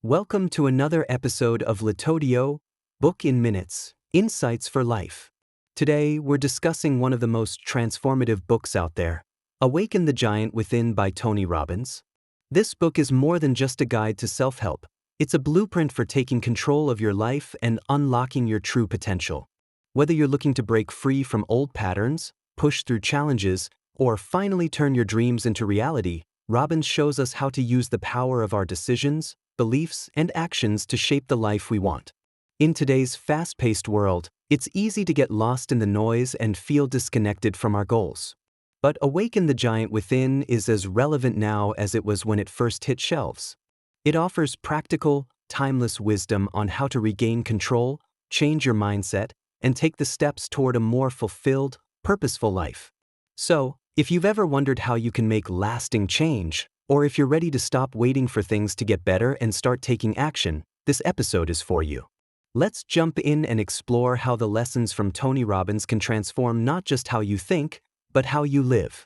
Welcome to another episode of Litodio, Book in Minutes, Insights for Life. Today, we're discussing one of the most transformative books out there, Awaken the Giant Within by Tony Robbins. This book is more than just a guide to self-help. It's a blueprint for taking control of your life and unlocking your true potential. Whether you're looking to break free from old patterns, push through challenges, or finally turn your dreams into reality, Robbins shows us how to use the power of our decisions, beliefs, and actions to shape the life we want. In today's fast-paced world, it's easy to get lost in the noise and feel disconnected from our goals. But Awaken the Giant Within is as relevant now as it was when it first hit shelves. It offers practical, timeless wisdom on how to regain control, change your mindset, and take the steps toward a more fulfilled, purposeful life. So, if you've ever wondered how you can make lasting change, or if you're ready to stop waiting for things to get better and start taking action, this episode is for you. Let's jump in and explore how the lessons from Tony Robbins can transform not just how you think, but how you live.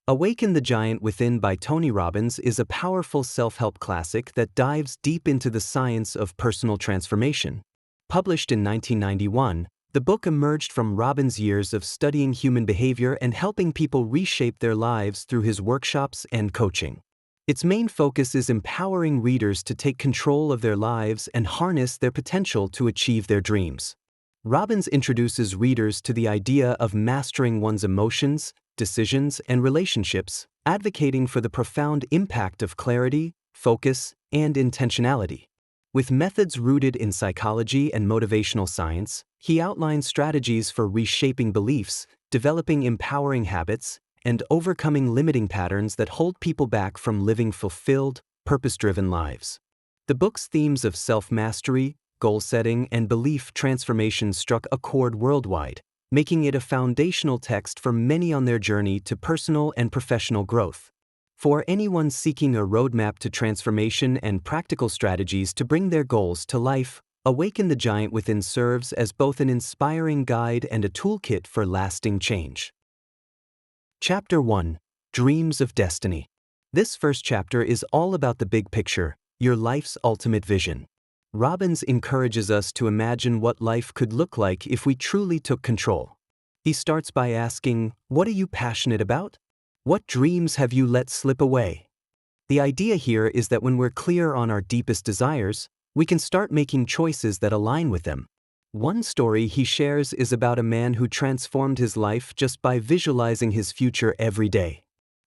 Awaken the Giant Within by Tony Robbins is a powerful self-help classic that dives deep into the science of personal transformation. Published in 1991, the book emerged from Robbins' years of studying human behavior and helping people reshape their lives through his workshops and coaching. Its main focus is empowering readers to take control of their lives and harness their potential to achieve their dreams. Robbins introduces readers to the idea of mastering one's emotions, decisions, and relationships, advocating for the profound impact of clarity, focus, and intentionality. With methods rooted in psychology and motivational science, he outlines strategies for reshaping beliefs, developing empowering habits, and overcoming limiting patterns that hold people back from living fulfilled, purpose-driven lives. The book's themes of self-mastery, goal-setting, and belief transformation struck a chord worldwide, making it a foundational text for many on their journey to personal and professional growth. For anyone seeking a roadmap to transformation and practical strategies to bring their goals to life, Awaken the Giant Within serves as both an inspiring guide and a toolkit for lasting change. Chapter 1: Dreams of Destiny. This first chapter is all about the big picture, your life's ultimate vision. Robbins encourages us to imagine what life could look like if we truly took control. He starts by asking, what are you passionate about? What dreams have you let slip away? The idea here is that when we're clear on our deepest desires, we can start making choices that align with them. One story he shares is about a man who transformed his life just by visualizing his future every day.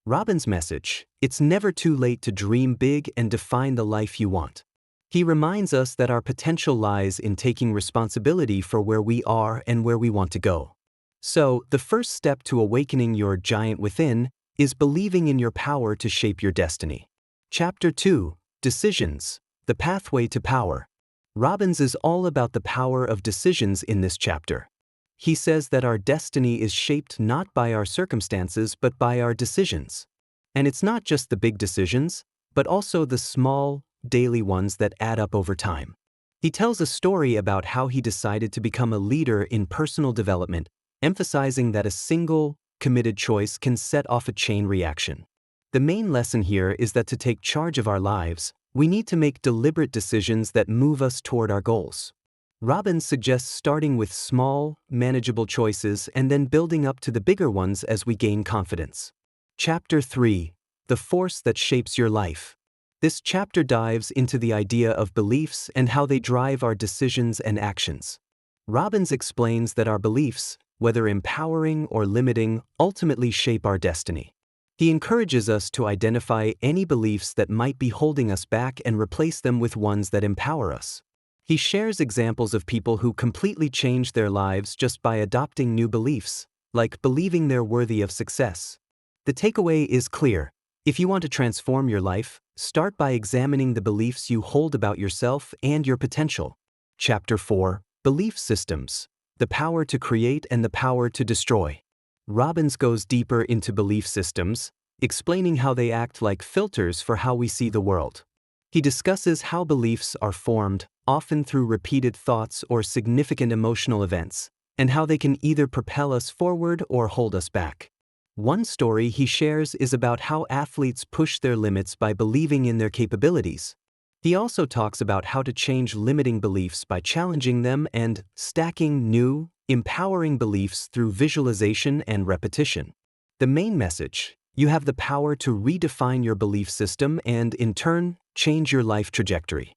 Robbins' message: it's never too late to dream big and define the life you want. He reminds us that our potential lies in taking responsibility for where we are and where we want to go. So, the first step to awakening your giant within is believing in your power to shape your destiny. Chapter 2: Decisions, the Pathway to Power. Robbins is all about the power of decisions in this chapter. He says that our destiny is shaped not by our circumstances but by our decisions. And it's not just the big decisions, but also the small, daily ones that add up over time. He tells a story about how he decided to become a leader in personal development, emphasizing that a single, committed choice can set off a chain reaction. The main lesson here is that to take charge of our lives, we need to make deliberate decisions that move us toward our goals. Robbins suggests starting with small, manageable choices and then building up to the bigger ones as we gain confidence. Chapter 3: The Force That Shapes Your Life. This chapter dives into the idea of beliefs and how they drive our decisions and actions. Robbins explains that our beliefs, whether empowering or limiting, ultimately shape our destiny. He encourages us to identify any beliefs that might be holding us back and replace them with ones that empower us. He shares examples of people who completely changed their lives just by adopting new beliefs, like believing they're worthy of success. The takeaway is clear: if you want to transform your life, start by examining the beliefs you hold about yourself and your potential. Chapter 4: Belief Systems, the Power to Create and the Power to Destroy. Robbins goes deeper into belief systems, explaining how they act like filters for how we see the world. He discusses how beliefs are formed, often through repeated thoughts or significant emotional events, and how they can either propel us forward or hold us back. One story he shares is about how athletes push their limits by believing in their capabilities. He also talks about how to change limiting beliefs by challenging them and stacking new, empowering beliefs through visualization and repetition. The main message: you have the power to redefine your belief system and, in turn, change your life trajectory.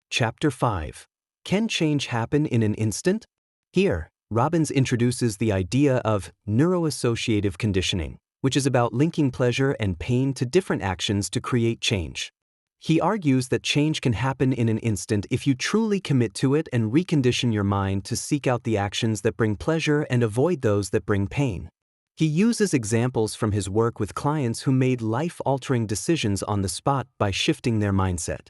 Chapter 5. Can change happen in an instant? Here, Robbins introduces the idea of neuroassociative conditioning, which is about linking pleasure and pain to different actions to create change. He argues that change can happen in an instant if you truly commit to it and recondition your mind to seek out the actions that bring pleasure and avoid those that bring pain. He uses examples from his work with clients who made life-altering decisions on the spot by shifting their mindset.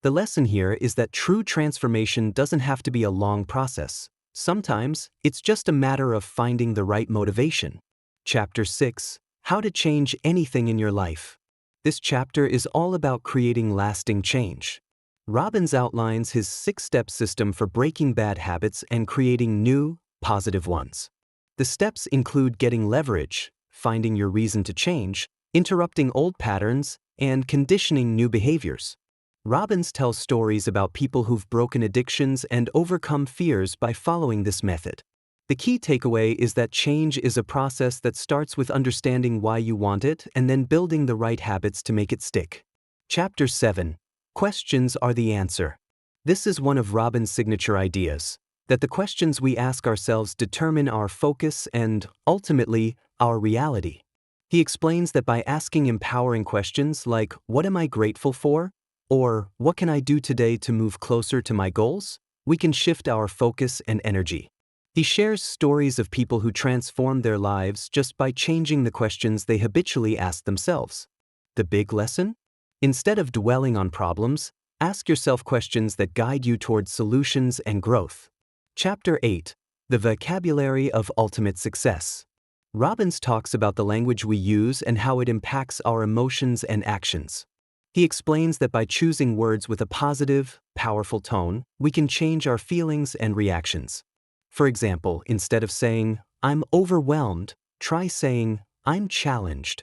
The lesson here is that true transformation doesn't have to be a long process. Sometimes, it's just a matter of finding the right motivation. Chapter 6. How to change anything in your life. This chapter is all about creating lasting change. Robbins outlines his 6-step system for breaking bad habits and creating new, positive ones. The steps include getting leverage, finding your reason to change, interrupting old patterns, and conditioning new behaviors. Robbins tells stories about people who've broken addictions and overcome fears by following this method. The key takeaway is that change is a process that starts with understanding why you want it and then building the right habits to make it stick. Chapter 7. Questions are the answer. This is one of Robbins' signature ideas, that the questions we ask ourselves determine our focus and, ultimately, our reality. He explains that by asking empowering questions like, "What am I grateful for?" or "What can I do today to move closer to my goals?" we can shift our focus and energy. He shares stories of people who transformed their lives just by changing the questions they habitually ask themselves. The big lesson? Instead of dwelling on problems, ask yourself questions that guide you towards solutions and growth. Chapter 8. The vocabulary of ultimate success. Robbins talks about the language we use and how it impacts our emotions and actions. He explains that by choosing words with a positive, powerful tone, we can change our feelings and reactions. For example, instead of saying, "I'm overwhelmed," try saying, "I'm challenged."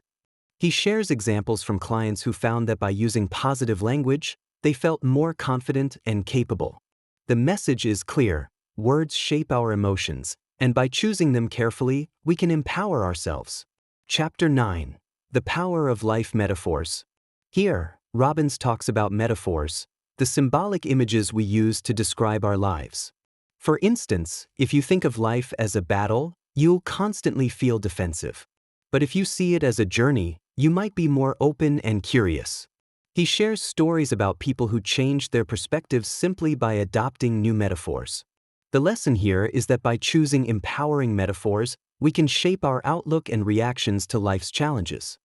He shares examples from clients who found that by using positive language, they felt more confident and capable. The message is clear: words shape our emotions, and by choosing them carefully, we can empower ourselves. Chapter 9. The power of life metaphors. Here, Robbins talks about metaphors, the symbolic images we use to describe our lives. For instance, if you think of life as a battle, you'll constantly feel defensive. But if you see it as a journey, you might be more open and curious. He shares stories about people who changed their perspectives simply by adopting new metaphors. The lesson here is that by choosing empowering metaphors, we can shape our outlook and reactions to life's challenges.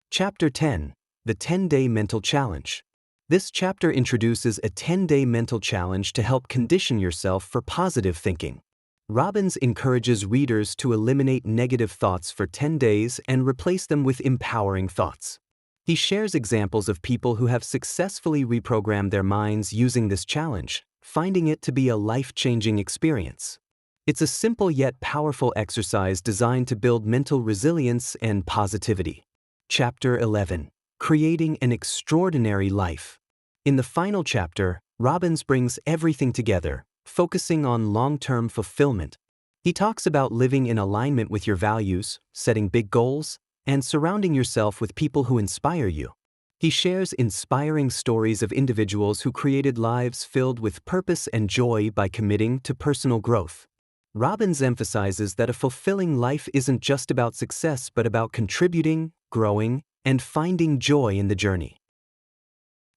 Chapter 10. The 10-Day Mental Challenge. This chapter introduces a 10-day mental challenge to help condition yourself for positive thinking. Robbins encourages readers to eliminate negative thoughts for 10 days and replace them with empowering thoughts. He shares examples of people who have successfully reprogrammed their minds using this challenge, finding it to be a life-changing experience. It's a simple yet powerful exercise designed to build mental resilience and positivity. Chapter 11. Creating an Extraordinary Life. In the final chapter, Robbins brings everything together, focusing on long-term fulfillment. He talks about living in alignment with your values, setting big goals, and surrounding yourself with people who inspire you. He shares inspiring stories of individuals who created lives filled with purpose and joy by committing to personal growth. Robbins emphasizes that a fulfilling life isn't just about success but about contributing, growing, and finding joy in the journey.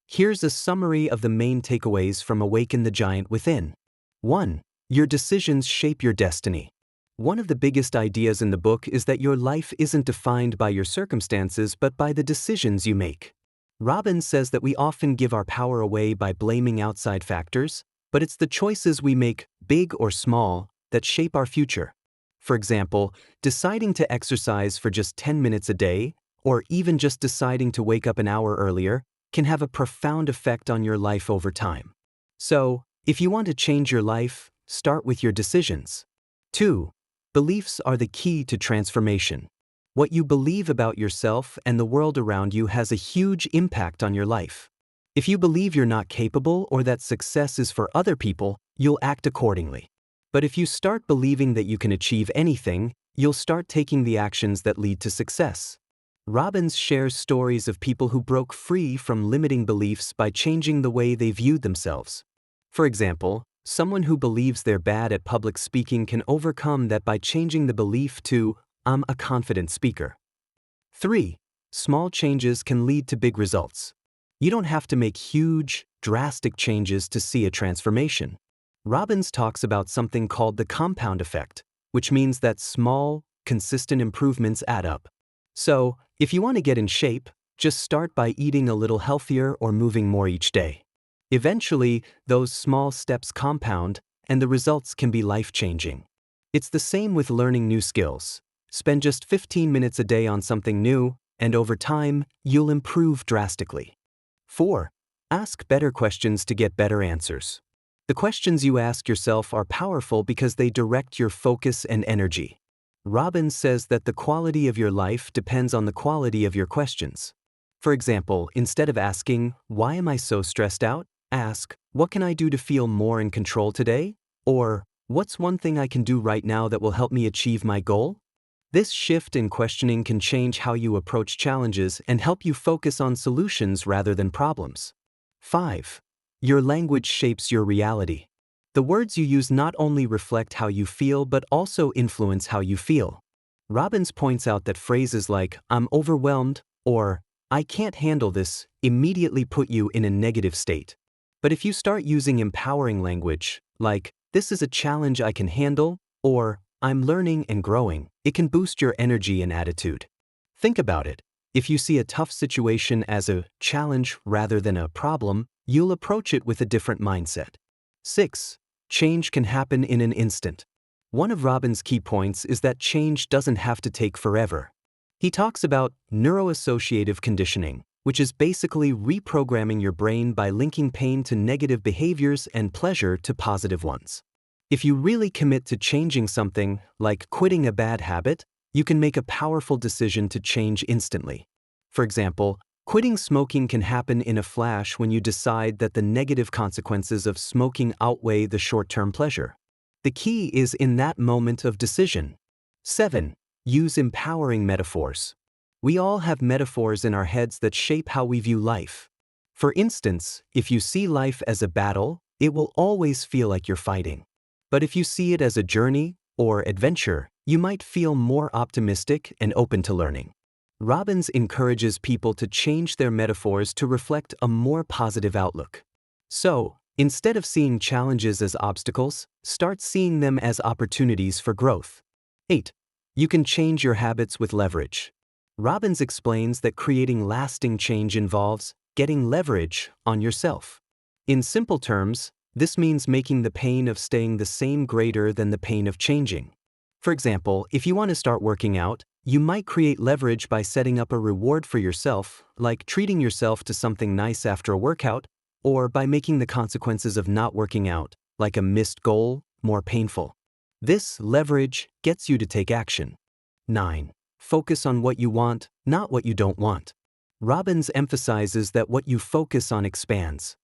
Here's a summary of the main takeaways from Awaken the Giant Within. 1. Your decisions shape your destiny. One of the biggest ideas in the book is that your life isn't defined by your circumstances but by the decisions you make. Robbins says that we often give our power away by blaming outside factors, but it's the choices we make, big or small, that shape our future. For example, deciding to exercise for just 10 minutes a day, or even just deciding to wake up an hour earlier, can have a profound effect on your life over time. So, if you want to change your life, start with your decisions. 2. Beliefs are the key to transformation. What you believe about yourself and the world around you has a huge impact on your life. If you believe you're not capable or that success is for other people, you'll act accordingly. But if you start believing that you can achieve anything, you'll start taking the actions that lead to success. Robbins shares stories of people who broke free from limiting beliefs by changing the way they viewed themselves. For example, someone who believes they're bad at public speaking can overcome that by changing the belief to, "I'm a confident speaker." 3. Small changes can lead to big results. You don't have to make huge, drastic changes to see a transformation. Robbins talks about something called the compound effect, which means that small, consistent improvements add up. So, if you want to get in shape, just start by eating a little healthier or moving more each day. Eventually, those small steps compound, and the results can be life-changing. It's the same with learning new skills. Spend just 15 minutes a day on something new, and over time, you'll improve drastically. 4. Ask better questions to get better answers. The questions you ask yourself are powerful because they direct your focus and energy. Robbins says that the quality of your life depends on the quality of your questions. For example, instead of asking, "Why am I so stressed out?" ask, "What can I do to feel more in control today?" Or, "What's one thing I can do right now that will help me achieve my goal?" This shift in questioning can change how you approach challenges and help you focus on solutions rather than problems. 5. Your language shapes your reality. The words you use not only reflect how you feel but also influence how you feel. Robbins points out that phrases like, "I'm overwhelmed," or "I can't handle this," immediately put you in a negative state. But if you start using empowering language, like, "This is a challenge I can handle," or "I'm learning and growing," it can boost your energy and attitude. Think about it. If you see a tough situation as a challenge rather than a problem, you'll approach it with a different mindset. 6. Change can happen in an instant. One of Robbins' key points is that change doesn't have to take forever. He talks about neuroassociative conditioning, which is basically reprogramming your brain by linking pain to negative behaviors and pleasure to positive ones. If you really commit to changing something, like quitting a bad habit, you can make a powerful decision to change instantly. For example, quitting smoking can happen in a flash when you decide that the negative consequences of smoking outweigh the short-term pleasure. The key is in that moment of decision. 7. Use empowering metaphors. We all have metaphors in our heads that shape how we view life. For instance, if you see life as a battle, it will always feel like you're fighting. But if you see it as a journey or adventure, you might feel more optimistic and open to learning. Robbins encourages people to change their metaphors to reflect a more positive outlook. So, instead of seeing challenges as obstacles, start seeing them as opportunities for growth. 8. You can change your habits with leverage. Robbins explains that creating lasting change involves getting leverage on yourself. In simple terms, this means making the pain of staying the same greater than the pain of changing. For example, if you want to start working out, you might create leverage by setting up a reward for yourself, like treating yourself to something nice after a workout, or by making the consequences of not working out, like a missed goal, more painful. This leverage gets you to take action. 9. Focus on what you want, not what you don't want. Robbins emphasizes that what you focus on expands.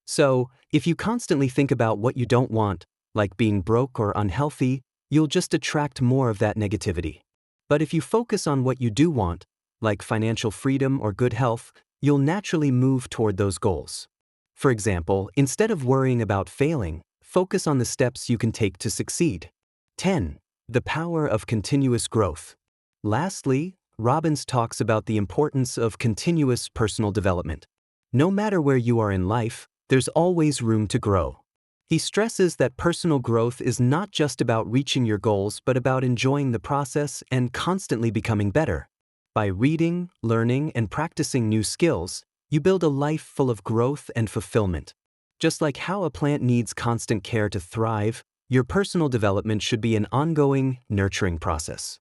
So, if you constantly think about what you don't want, like being broke or unhealthy, you'll just attract more of that negativity. But if you focus on what you do want, like financial freedom or good health, you'll naturally move toward those goals. For example, instead of worrying about failing, focus on the steps you can take to succeed. 10. The power of continuous growth. Lastly, Robbins talks about the importance of continuous personal development. No matter where you are in life, there's always room to grow. He stresses that personal growth is not just about reaching your goals but about enjoying the process and constantly becoming better. By reading, learning, and practicing new skills, you build a life full of growth and fulfillment. Just like how a plant needs constant care to thrive, your personal development should be an ongoing, nurturing process.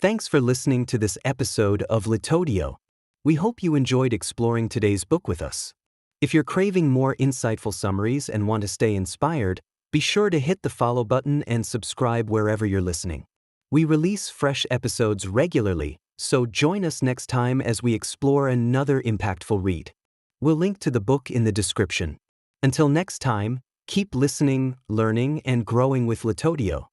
Thanks for listening to this episode of Litodio. We hope you enjoyed exploring today's book with us. If you're craving more insightful summaries and want to stay inspired, be sure to hit the follow button and subscribe wherever you're listening. We release fresh episodes regularly, so join us next time as we explore another impactful read. We'll link to the book in the description. Until next time, keep listening, learning, and growing with Litodio.